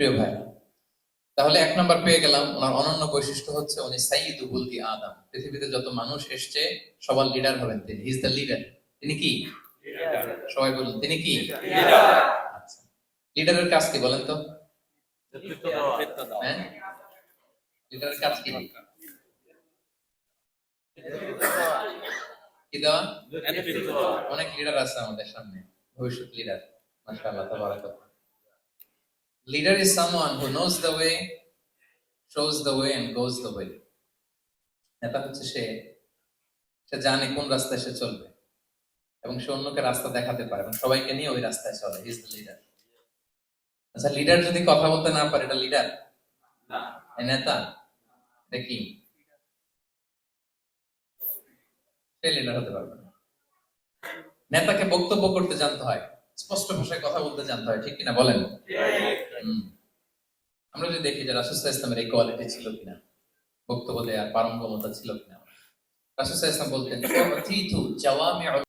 প্রিয় ভাই, তাহলে 1 নাম্বার পেয়ে গেলাম। ওনার অনন্য বৈশিষ্ট্য হচ্ছে উনি সাইয়্যিদু ওয়ালদি আদম। পৃথিবীতে যত মানুষ এসছে সবার লিডার হবেন তিনি। He is the leader. তিনি কি? সবাই বলুন তিনি কি? আচ্ছা, লিডারের কাজ কি বলেন তো? হ্যাঁ, লিডারের কাজ কি? কি দেওয়া? অনেক লিডার আছে আমাদের সামনে, ভবিষ্যৎ লিডার। মাশাআল্লাহ, তাবারাকাল্লাহ। Leader is someone who knows the way, shows the way and goes the way. নেতা হচ্ছে সে জানে কোন রাস্তায় সে চলবে এবং সে অন্যকে রাস্তা দেখাতে পারে এবং সবাইকে নিয়ে ওই রাস্তায় চলে। He is the leader. আচ্ছা, লিডার যদি কথা বলতে না পারে, এটা লিডার না, নেতা দেখি সে লিডার হতে পারবে না। নেতাকে বক্তব্য করতে জানতে হয়, স্পষ্ট ভাষায় কথা বলতে জানতে হয়, ঠিক কিনা বলেন? আমরা যদি দেখি যে রাসূল সাল্লাল্লাহু আলাইহি ওয়াসাল্লামের এই কোয়ালিটি ছিল কিনা, বক্তব্য দেওয়ার পারঙ্গমতা ছিল কিনা। রাসূল সাল্লাল্লাহু আলাইহি ওয়াসাল্লাম বলতেন, "উতিতু জাওয়ামিউল